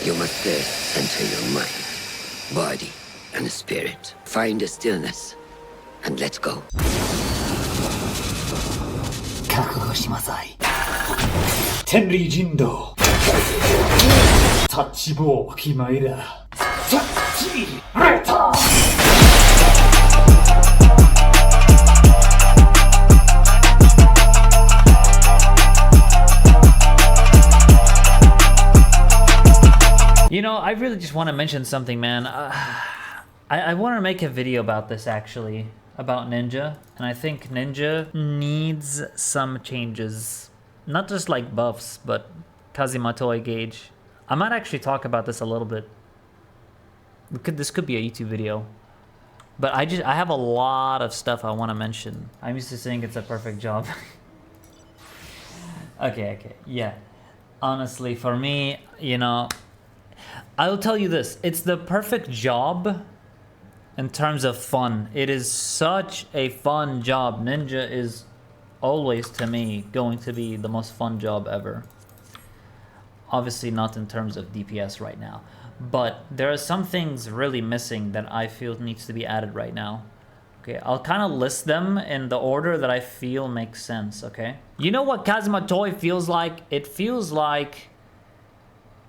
You must first center your mind, body, and spirit. Find a stillness, and let's go. 覚悟しなさい。天理人道。タッチボー決まりだ。タッチレター。You know, I really just want to mention something, man. I want to make a video about this, actually, about Ninja. And I think Ninja needs some changes. Not just like buffs, but Kazimatoi gauge. I might actually talk about this a little bit. This could be a YouTube video. But I have a lot of stuff I want to mention. I'm used to saying it's a perfect job. Okay, yeah. Honestly, for me, you know, I'll tell you this, it's the perfect job in terms of fun. It is such a fun job. Ninja is always, to me, going to be the most fun job ever. Obviously not in terms of DPS right now, but there are some things really missing that I feel needs to be added right now. Okay, I'll kind of list them in the order that I feel makes sense, okay? You know what Kazimatoi feels like? It feels like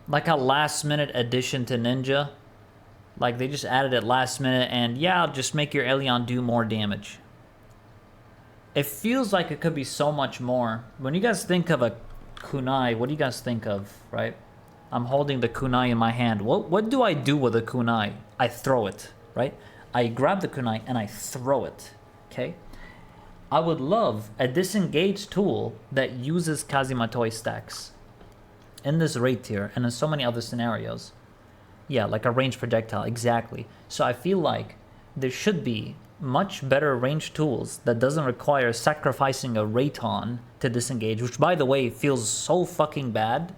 a last-minute addition to Ninja. Like, they just added it last minute, and yeah, just make your Elion do more damage. It feels like it could be so much more. When you guys think of a kunai, what do you guys think of, right? I'm holding the kunai in my hand. What do I do with a kunai? I throw it, right? I grab the kunai and I throw it, okay? I would love a disengage tool that uses Kazimatoi stacks in this raid tier and in so many other scenarios. Yeah, like a ranged projectile, exactly. So I feel like there should be much better ranged tools that doesn't require sacrificing a Rayton to disengage, which by the way feels so fucking bad,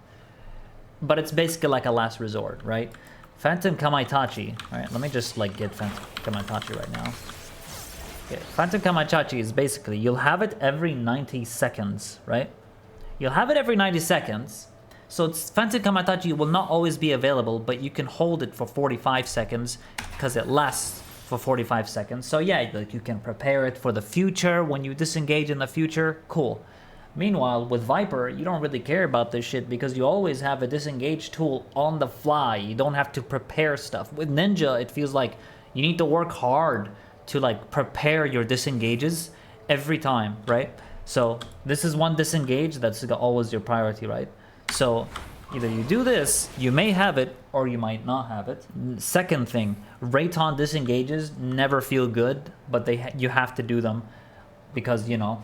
but it's basically like a last resort, right? Phantom Kamaitachi, right? Let me just like get Phantom Kamaitachi right now. Okay, Phantom Kamaitachi is basically, you'll have it every 90 seconds, right? You'll have it every 90 seconds. So it's Phantom Kamaitachi will not always be available, but you can hold it for 45 seconds because it lasts for 45 seconds. So yeah, like you can prepare it for the future when you disengage in the future. Cool. Meanwhile, with Viper, you don't really care about this shit because you always have a disengage tool on the fly. You don't have to prepare stuff. With Ninja, it feels like you need to work hard to like prepare your disengages every time, right? So this is one disengage that's always your priority, right? So either you do this, you may have it, or you might not have it. Second thing, Rayton disengages never feel good, but you have to do them because, you know,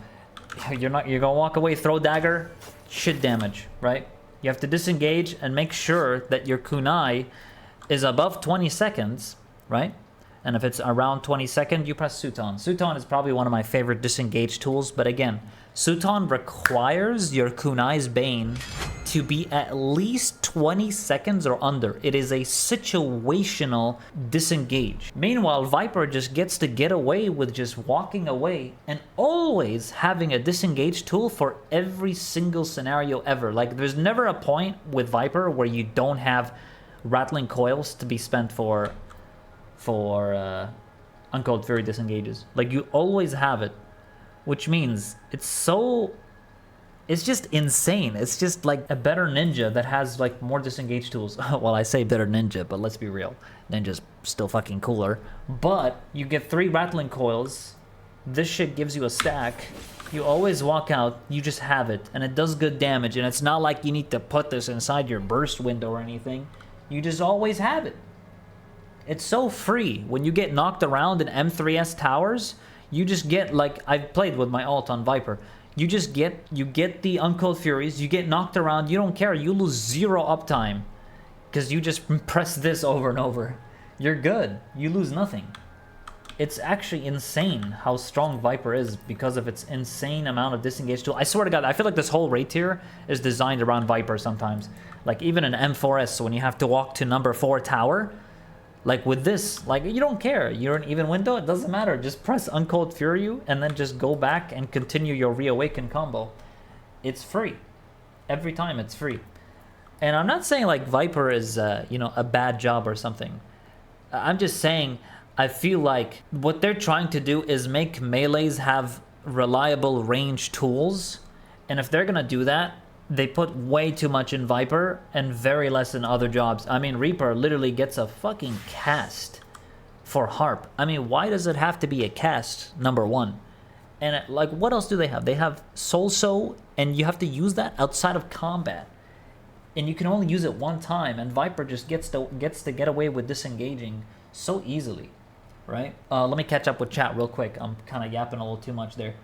you're gonna walk away, throw dagger, shit damage, right? You have to disengage and make sure that your kunai is above 20 seconds, right? And if it's around 20 seconds, you press Suton. Suton is probably one of my favorite disengage tools, but again, Suton requires your kunai's bane to be at least 20 seconds or under. It is a situational disengage. Meanwhile, Viper just gets to get away with just walking away and always having a disengage tool for every single scenario ever. Like, there's never a point with Viper where you don't have rattling coils to be spent for Uncalled Fury disengages. Like, you always have it, which means it's just insane. It's just like a better Ninja that has like more disengage tools. Well, I say better Ninja, but let's be real. Ninja's still fucking cooler. But you get 3 rattling coils. This shit gives you a stack. You always walk out, you just have it, and it does good damage. And it's not like you need to put this inside your burst window or anything. You just always have it. It's so free. When you get knocked around in M3S towers, you just get, like, I've played with my ult on Viper. You get the Uncalled Furies, you get knocked around, you don't care, you lose 0 uptime. Because you just press this over and over. You're good. You lose nothing. It's actually insane how strong Viper is because of its insane amount of disengage tool. I swear to God, I feel like this whole raid tier is designed around Viper sometimes. Like, even in M4S, when you have to walk to number 4 tower, like with this, like, you don't care. You're an even window, it doesn't matter. Just press Uncalled Fury and then just go back and continue your Reawaken combo. It's free. Every time it's free. And I'm not saying like Viper is, you know, a bad job or something. I'm just saying I feel like what they're trying to do is make melees have reliable range tools. And if they're gonna do that, they put way too much in Viper and very less in other jobs. I mean, Reaper literally gets a fucking cast for Harp. I mean, why does it have to be a cast, number one? And like, what else do they have? They have Soul, and you have to use that outside of combat. And you can only use it one time, and Viper just gets to get away with disengaging so easily, right? Let me catch up with chat real quick. I'm kind of yapping a little too much there.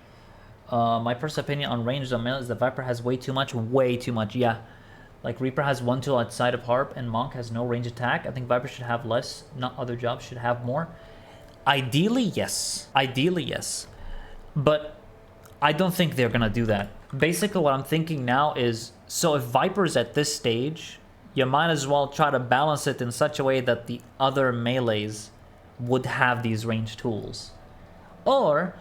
My personal opinion on ranged on melee is that Viper has way too much, yeah. Like Reaper has one tool outside of Harp, and Monk has no range attack. I think Viper should have less, not other jobs should have more. Ideally, yes. Ideally, yes. But I don't think they're gonna do that. Basically, what I'm thinking now is, so if Viper's at this stage, you might as well try to balance it in such a way that the other melees would have these ranged tools. Or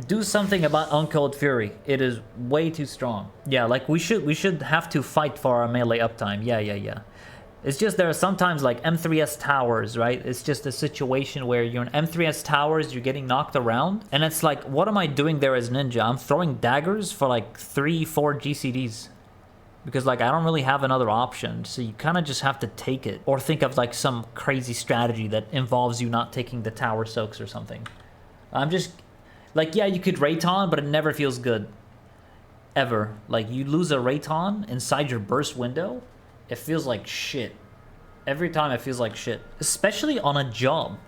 do something about Uncode Fury. It is way too strong. Yeah, like we should have to fight for our melee uptime. Yeah. It's just there are sometimes like M3S towers, right? It's just a situation where you're in M3S towers, you're getting knocked around, and it's like, what am I doing there as Ninja? I'm throwing daggers for like 3-4 GCDs. Because like I don't really have another option, so you kind of just have to take it. Or think of like some crazy strategy that involves you not taking the tower soaks or something. I'm just, like, yeah, you could Rayton, but it never feels good. Ever. Like, you lose a Rayton inside your burst window, it feels like shit. Every time it feels like shit. Especially on a job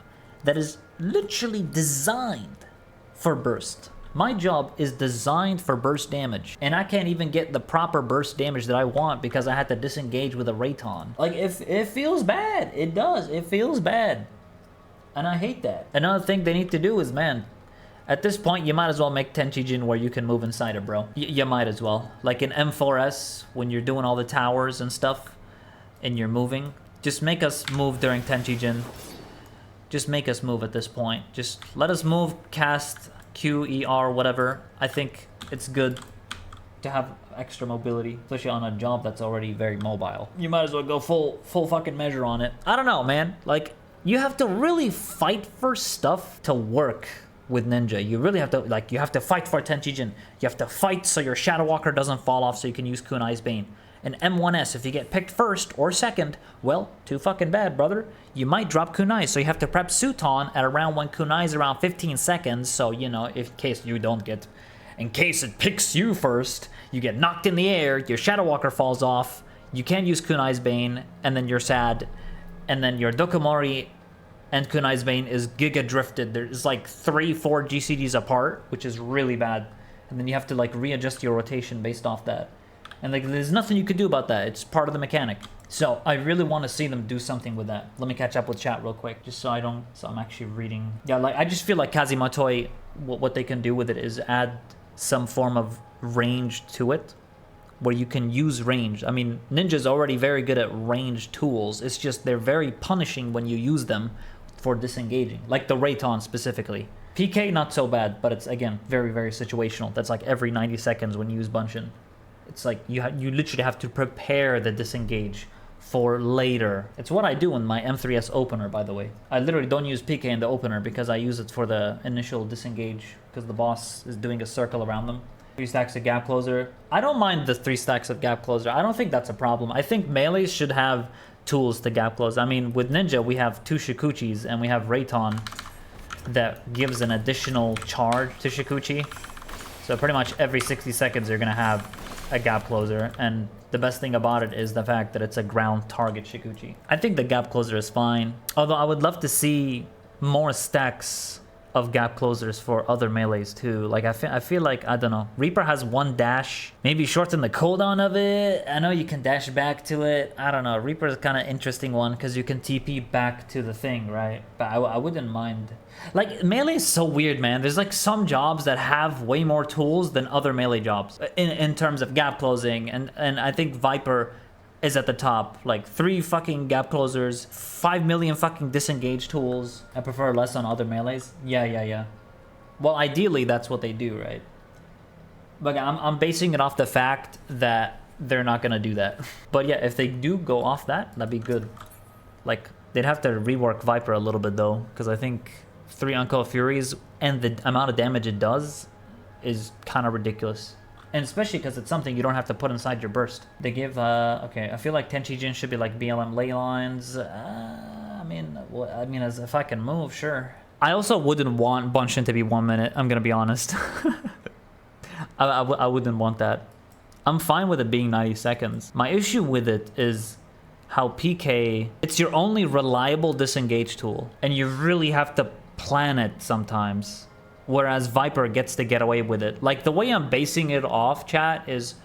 that is literally designed for burst. My job is designed for burst damage, and I can't even get the proper burst damage that I want because I had to disengage with a Rayton. Like, it feels bad. It does. It feels bad. And I hate that. Another thing they need to do is, man, at this point, you might as well make Tenchijin where you can move inside it, bro. You might as well. Like in M4S, when you're doing all the towers and stuff, and you're moving, just make us move during Tenchijin. Just make us move at this point. Just let us move, cast, Q, ER, whatever. I think it's good to have extra mobility, especially on a job that's already very mobile. You might as well go full fucking measure on it. I don't know, man. Like, you have to really fight for stuff to work with Ninja. You really have to, like, you have to fight for Tenchijin. You have to fight so your Shadow Walker doesn't fall off so you can use Kunai's Bane. And M1S, if you get picked first or second, well, too fucking bad, brother. You might drop Kunai, so you have to prep Suton at around when Kunai's around 15 seconds, so, you know, in case you don't get, in case it picks you first, you get knocked in the air, your Shadow Walker falls off, you can't use Kunai's Bane, and then you're sad, and then your Dokomori and Kunai's Bane is giga drifted. There's like 3-4 GCDs apart, which is really bad. And then you have to like readjust your rotation based off that. And like there's nothing you could do about that. It's part of the mechanic. So I really want to see them do something with that. Let me catch up with chat real quick, just so I'm actually reading. Yeah, like I just feel like Kazimatoi, what they can do with it is add some form of range to it, where you can use range. I mean, Ninja's already very good at range tools. It's just they're very punishing when you use them for disengaging, like the Rayton specifically. PK, not so bad, but it's, again, very, very situational. That's like every 90 seconds when you use Bunshin. It's like you literally have to prepare the disengage for later. It's what I do in my M3S opener, by the way. I literally don't use PK in the opener because I use it for the initial disengage because the boss is doing a circle around them. 3 stacks of gap closer. I don't mind the 3 stacks of gap closer. I don't think that's a problem. I think melees should have tools to gap close. I mean, with Ninja, we have 2 Shikuchis and we have Rayton that gives an additional charge to Shikuchi. So pretty much every 60 seconds, you're going to have a gap closer. And the best thing about it is the fact that it's a ground target Shikuchi. I think the gap closer is fine. Although I would love to see more stacks of gap closers for other melees too. Like I feel like, I don't know, Reaper has 1 dash, maybe shorten the cooldown of it. I know you can dash back to it. I don't know, Reaper is kind of interesting one because you can TP back to the thing, right? But I wouldn't mind. Like melee is so weird, man. There's like some jobs that have way more tools than other melee jobs in terms of gap closing, and I think Viper is at the top. Like 3 fucking gap closers, 5 million fucking disengage tools. I prefer less on other melees. Yeah. Well, ideally that's what they do, right? But I'm basing it off the fact that they're not gonna do that. But yeah, if they do go off that, that'd be good. Like, they'd have to rework Viper a little bit though, because I think 3 Uncle Furies and the amount of damage it does is kind of ridiculous. And especially because it's something you don't have to put inside your burst. They give, okay, I feel like Tenchi Jin should be like BLM ley lines. I mean, as if I can move, sure. I also wouldn't want Bunshin to be 1 minute, I'm gonna be honest. I wouldn't want that. I'm fine with it being 90 seconds. My issue with it is how PK, it's your only reliable disengage tool, and you really have to plan it sometimes. Whereas Viper gets to get away with it. Like, the way I'm basing it off, chat, is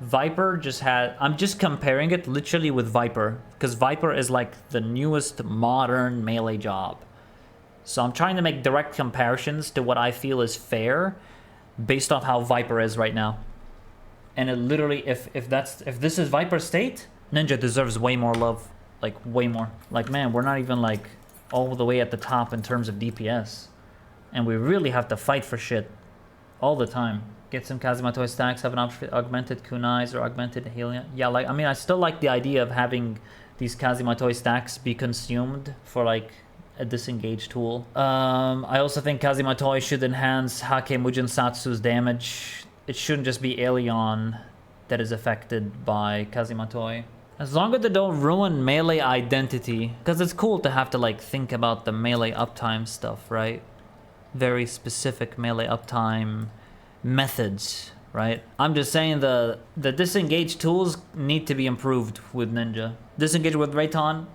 Viper just had... I'm just comparing it literally with Viper, because Viper is like the newest modern melee job. So I'm trying to make direct comparisons to what I feel is fair based off how Viper is right now. And it literally, if this is Viper state, Ninja deserves way more love. Like, way more. Like, man, we're not even like all the way at the top in terms of DPS. And we really have to fight for shit all the time. Get some Kazimatoi stacks, have an augmented kunais or augmented helium. Yeah, like, I mean, I still like the idea of having these Kazimatoi stacks be consumed for like a disengage tool. I also think Kazimatoi should enhance Hake Mujin Satsu's damage. It shouldn't just be Aeolion that is affected by Kazimatoi. As long as they don't ruin melee identity, because it's cool to have to like think about the melee uptime stuff, right? Very specific melee uptime methods, right? I'm just saying the disengage tools need to be improved with Ninja. Disengage with Rayton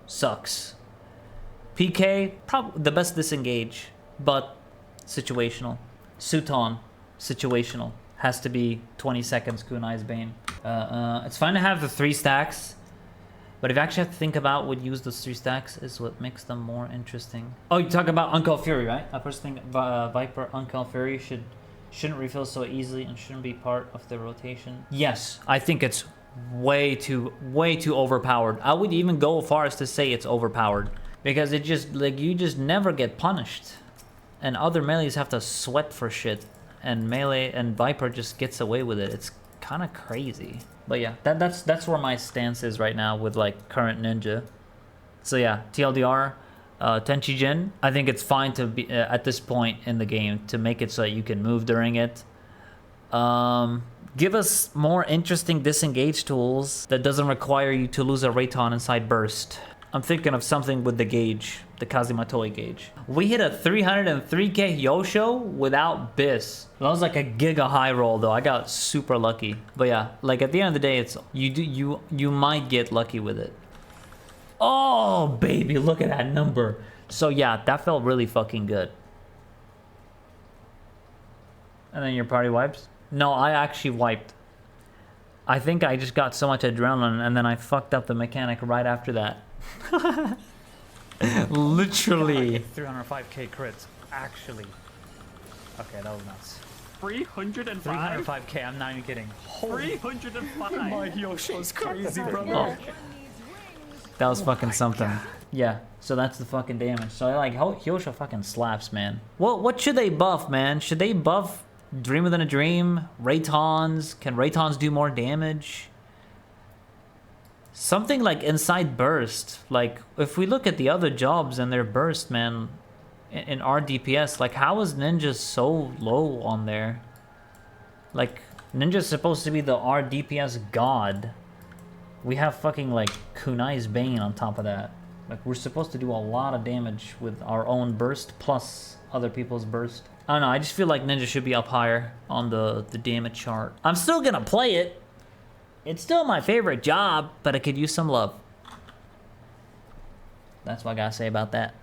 sucks. PK, probably the best disengage, but situational. Suton, situational. Has to be 20 seconds Kunai's Bane. It's fine to have the 3 stacks, but if you actually have to think about what use those 3 stacks is what makes them more interesting. Oh, you talk about Uncle Fury, right? I personally think Viper Uncle Fury shouldn't refill so easily and shouldn't be part of the rotation. Yes, I think it's way too overpowered. I would even go as far as to say it's overpowered because it just like you just never get punished, and other melees have to sweat for shit, and melee and Viper just gets away with it. It's kind of crazy. But yeah, that's where my stance is right now with like current Ninja. So yeah, TLDR, Tenchi Jin, I think it's fine to be at this point in the game to make it so that you can move during it. Give us more interesting disengage tools that doesn't require you to lose a Rayton inside burst. I'm thinking of something with the gauge, the Kazimatoi gauge. We hit a 303k Yosho without Biss. That was like a giga high roll though. I got super lucky. But yeah, like at the end of the day, it's you might get lucky with it. Oh baby, look at that number. So yeah, that felt really fucking good. And then your party wipes? No, I actually wiped. I think I just got so much adrenaline and then I fucked up the mechanic right after that. Literally 305k crits, actually. Okay, that was nuts. 305? 305k, I'm not even kidding. 305? My Yosho's crazy, brother. That was fucking something. Yeah, so that's the fucking damage. So like, Yosho fucking slaps, man. What should they buff, man? Should they buff Dream Within a Dream? Raytons? Can Raytons do more damage? Something like inside burst. Like, if we look at the other jobs and their burst, man, in our DPS, like, how is Ninja so low on there? Like, Ninja's supposed to be the R DPS god. We have fucking, like, Kunai's Bane on top of that. Like, we're supposed to do a lot of damage with our own burst plus other people's burst. I don't know, I just feel like Ninja should be up higher on the damage chart. I'm still gonna play it. It's still my favorite job, but I could use some love. That's what I gotta say about that.